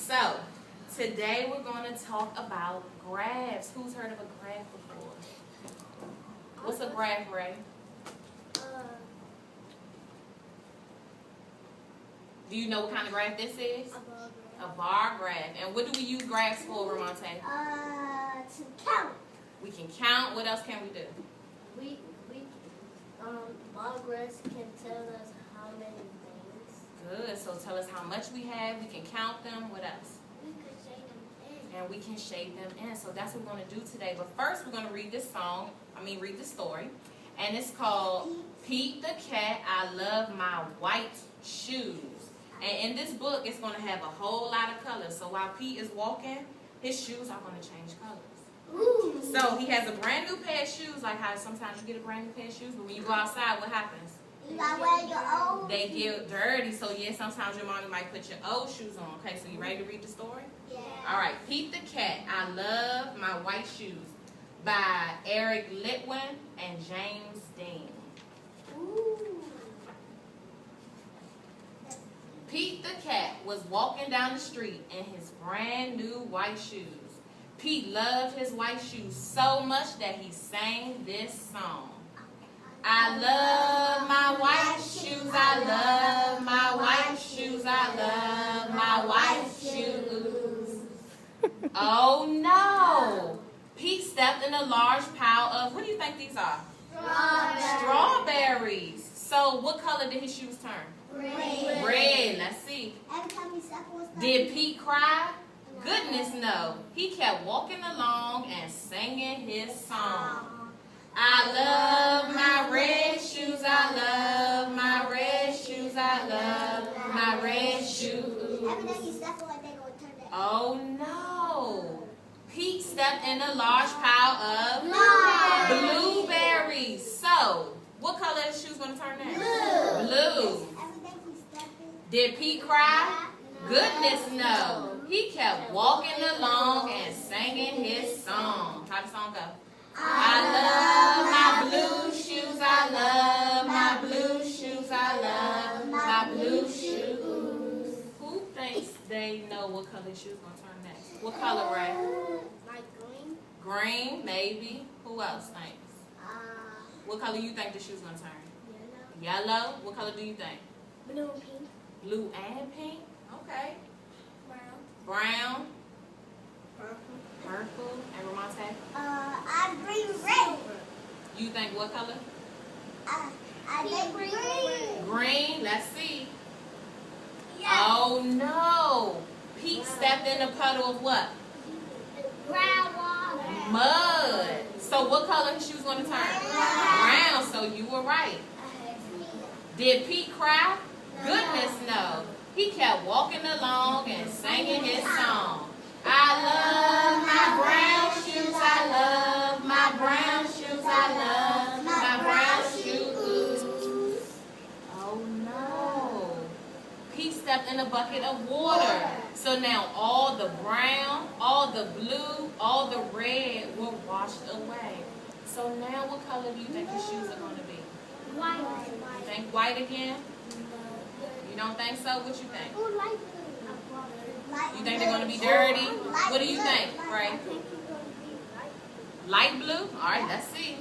So, today we're going to talk about graphs. Who's heard of a graph before? What's a graph, Ray? Do you know what kind of graph this is? A bar graph. And what do we use graphs for, Ramonte? To count. We can count. What else can we do? Bar graphs can tell us how many things. Good. So tell us how much we have. We can count them. What else? We could shade them in. And we can shade them in. So that's what we're going to do today. But first, we're going to read this read the story. And it's called Pete the Cat, I Love My White Shoes. And in this book, it's going to have a whole lot of colors. So while Pete is walking, his shoes are going to change colors. Ooh. So he has a brand new pair of shoes, like how sometimes you get a brand new pair of shoes, but when you go outside, what happens? You gotta wear your old. They get dirty. So yeah, sometimes your mommy might put your old shoes on. Okay, so you ready to read the story? Yeah. All right, Pete the Cat, I Love My White Shoes by Eric Litwin and James Dean. Ooh. Pete the Cat was walking down the street in his brand new white shoes. Pete loved his white shoes so much that he sang this song. I love my white shoes, I love my white shoes, I love my white shoes. Oh no! Pete stepped in a large pile of, what do you think these are? Strawberries. So what color did his shoes turn? Red. Red. Let's see. Every time he stepped on stuff. Did Pete cry? Goodness no. He kept walking along and singing his song. I love my red shoes, I love my red shoes, I love my red shoes. Every time he stepped on, they gonna turn that. Oh no. Pete stepped in a large pile of blueberries. So, what color is his shoes going to turn now? Blue. Every time he stepped in. Did Pete cry? Goodness no. He kept walking along and singing his song. How the song go? I love my blue shoes, I love my blue shoes, I love my blue shoes. Who thinks they know what color his shoes going to turn next? What color, Ray? Like green. Green, maybe. Who else thinks? What color you think the shoes going to turn? Yellow. Yellow? What color do you think? Blue and pink. Blue and pink? Okay. Brown. Brown, Purple. purple, and Ramonte? I green red. You think what color? I think green. Green, let's see. Yes. Oh no! Pete stepped in a puddle of what? Brown water. Mud. So what color his shoes going to turn? Brown, so you were right. Did Pete cry? Goodness no. He kept walking along and singing his song. I love my brown shoes, I love my brown shoes, I love my brown shoes. Oh no. Pete stepped in a bucket of water. So now all the brown, all the blue, all the red were washed away. So now what color do you think his shoes are going to be? White. You think white again? You don't think so? What you think? Who light blue? You think they're going to be dirty? What do you think, Ray? I think it's going to be light Light blue? All right, let's see.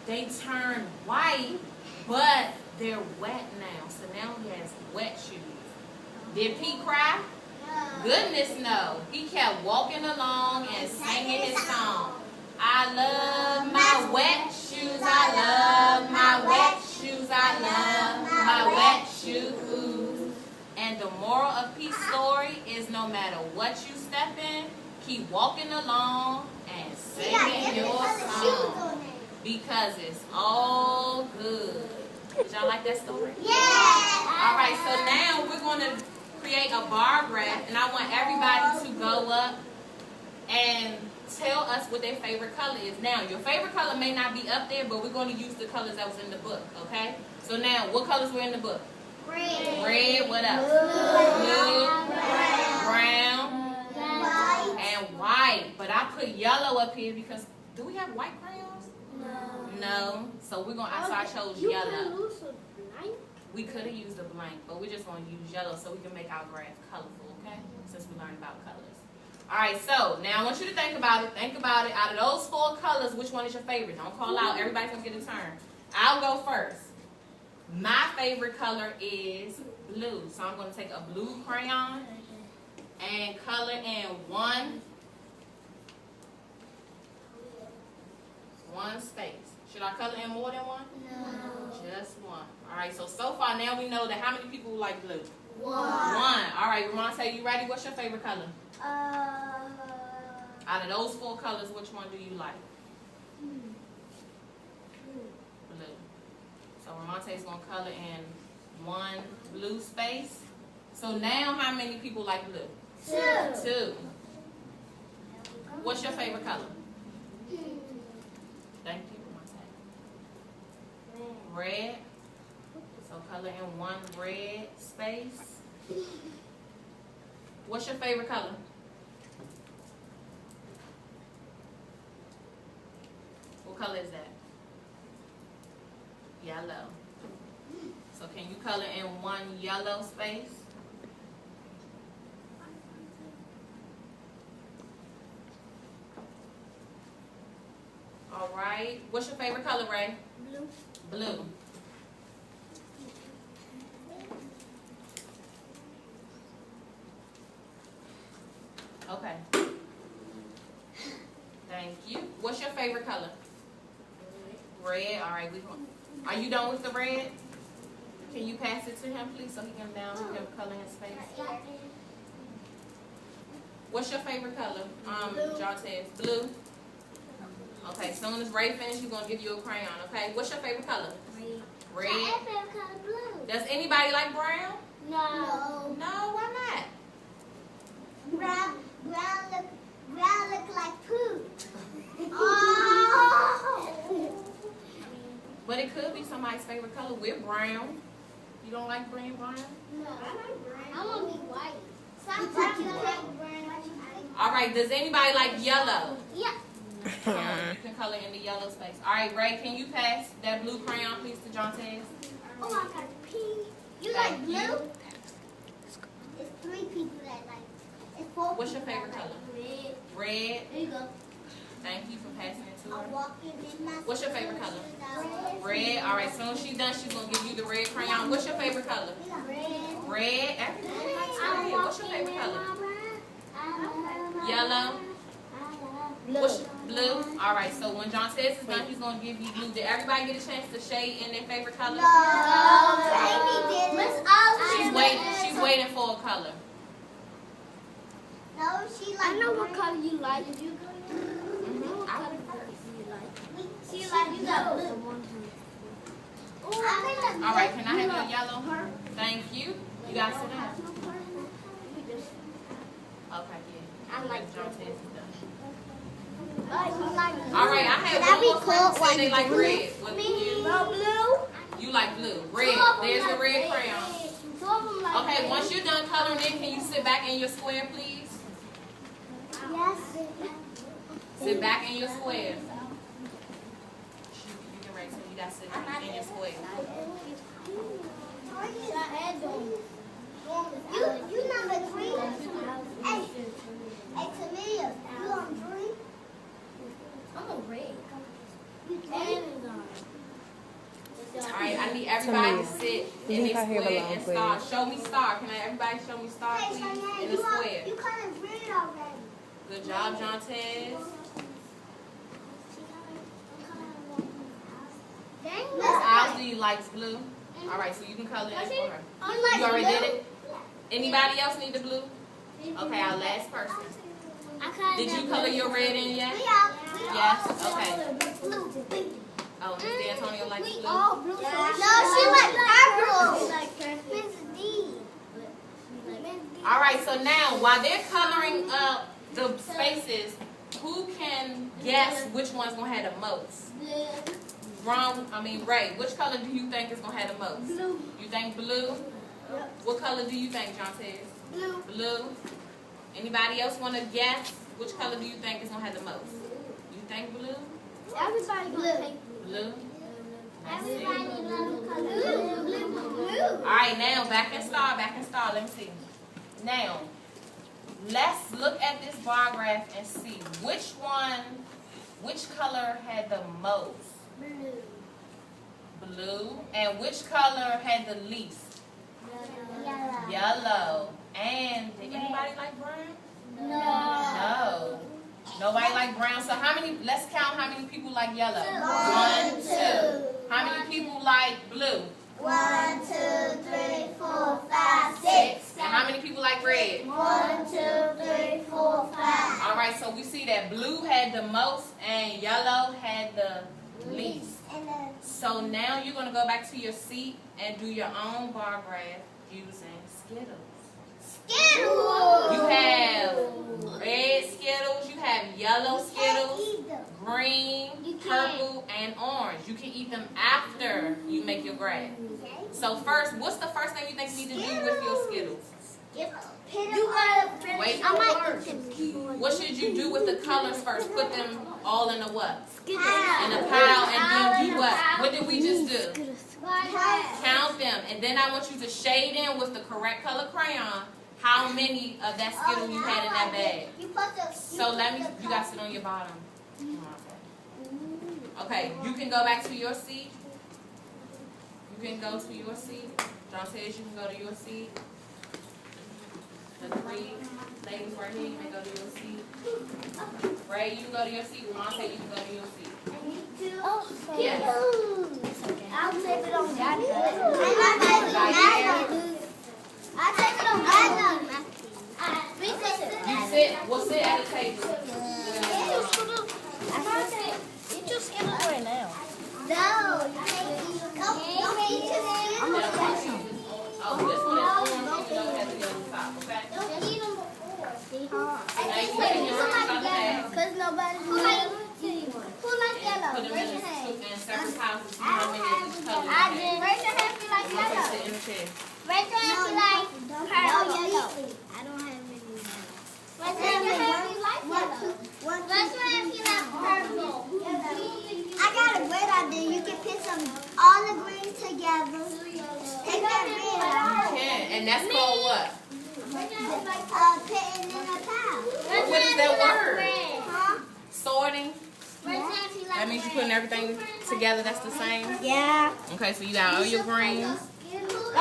They turn white, but they're wet now. So now he has wet shoes. Did Pete cry? Goodness no. He kept walking along and singing his song. I love my wet shoes, I love my wet shoes, I love my wet shoes. And the moral of Pete's story is no matter what you step in, keep walking along and singing your song. Because it's all good. Did y'all like that story? Yeah. All right, so now we're going to create a bar graph, and I want everybody to go up and tell us what their favorite color is. Now, your favorite color may not be up there, but we're going to use the colors that was in the book, okay? So now, what colors were in the book? Red. Red, what else? Blue, brown, and white. But I put yellow up here because, do we have white crayons? No. So we're going to, so I chose yellow. We could have used a blank, but we're just going to use yellow so we can make our graph colorful, okay? learn about colors. All right, so now I want you to think about it. Think about it. Out of those 4 colors, which one is your favorite? Don't call out. Everybody's going to get a turn. I'll go first. My favorite color is blue. So I'm going to take a blue crayon and color in one space. Should I color in more than one? No. Just one. All right, so far now we know that how many people like blue? 1. All right, Ramonte, you ready? What's your favorite color? Out of those 4 colors, which one do you like? Blue. So Ramonte's going to color in one blue space. So now how many people like blue? 2. What's your favorite color? Thank you, Ramonte. Red. So color in one red space. What's your favorite color? What color is that? Yellow. So can you color in one yellow space? All right. What's your favorite color, Ray? Blue. Blue. Okay. Thank you. What's your favorite color? Red. All right. Are you done with the red? Can you pass it to him, please, so he can color his face? What's your favorite color? Jontes. Blue. Okay. As soon as Ray finishes, he's gonna give you a crayon. Okay. What's your favorite color? Red. My favorite color blue. Does anybody like brown? No. No. Why not? Brown look like poo. Oh. But it could be somebody's favorite color. We're brown. You don't like brown? No, I like brown. I want to be white. Sometimes you like brown. All right. Does anybody like yellow? Yeah. You can color in the yellow space. All right, Ray. Can you pass that blue crayon, please, to Jontes? Oh, I got pink. You like blue? It's 3 people that like. It's 4 What's your people favorite that color? like red. Red. There you go. Thank you for passing it to I'm her. walking in my. What's your favorite color? Red. Red. All right. As soon as she's done, she's gonna give you the red crayon. What's your favorite color? Red. Red. Everybody likes red. What's your favorite color? Yellow. What's blue? All right. So when John says it's done, he's gonna give you blue. Did everybody get a chance to shade in their favorite color? No, Amy did. Miss Olive. She's waiting for a color. No, she like. I know what color you like. Did you go? I went first. She like you got blue. All right. Can I have your yellow? Thank you. You guys sit down. Okay. Yeah. I like John says it's done. All right, I had one more friend say they like red. What you? Blue. You like blue. Red. There's the red crayon. Okay, once you're done coloring in, can you sit back in your square, please? Yes. Sit back in your square. You can write, so you got to sit back in your square. You number 3? Hey, Tamia, you on 3? I'm a red. Alright, I need everybody to sit in their square and star. Show me star. Can everybody show me star, please? In the square. You kind of red already. Good job, Jontes. Miss Owsley likes blue. Alright, so you can color in for her. You already did it? Anybody else need the blue? Okay, our last person. Did you color your red in yet? Yes? Okay. Oh, Mr. Antonio likes blue? No, she like purple. Alright, so now, while they're coloring up the spaces, who can guess which one's going to have the most? Ray, which color do you think is going to have the most? Blue. You think blue? Yep. What color do you think, Jontes? Blue. Blue. Anybody else want to guess which color do you think is going to have the most? You think blue? Everybody gonna take Blue? Everybody gonna blue. Alright, now back and star. Let me see. Now, let's look at this bar graph and see which color had the most. Blue. And which color had the least? Yellow. And did anybody like brown? No. Nobody like brown. So how many, let's count how many people like yellow. 1, 2. How many people like blue? 1, 2, 3, 4, 5, 6. And how many people like red? 1, 2, 3, 4, 5. All right, so we see that blue had the most and yellow had the least. So now you're going to go back to your seat and do your own bar graph using Skittles. Skittles! You have red Skittles, you have yellow Skittles, green, purple, and orange. You can eat them after you make your graph. So first, what's the first thing you think you need to do with your Skittles? Wait. What should you do with the colors first? Put them all in a what? In a pile, and then do what? What did we just do? Count them, and then I want you to shade in with the correct color crayon how many of that Skittle you had in that bag. So you guys sit on your bottom. Okay, you can go back to your seat. You can go to your seat. John says you can go to your seat. The 3 ladies right here, you can go to your seat. Ray, you can go to your seat. Mom said you can go to your seat. Yes. I'll take it on Daddy. I'll take it on Daddy. You sit, we'll sit at a table. Eat your Skittles right now. No, you can't eat your Skittles. Oh, this one is orange, even though it has to be on the top, okay? Don't eat them before. So now you put your hands on the bag. Because nobody who like yellow. Put them Raise your hand. in separate piles to see how many of each color you I have. did. Raise your hand if you like Okay, yellow. sit in the chair. Raise your hand if you like purple. I don't have any yellow. Raise your hand if you like yellow. Raise your hand if you like purple. I got a great idea. You can put all the green together. Take that red out. You can, and that's called what? Putting in a pile. What is that word? Huh? Sorting? Raise your hand if you like That means you're putting everything together that's the same? Yeah. Okay, so you got all your greens. Skittles.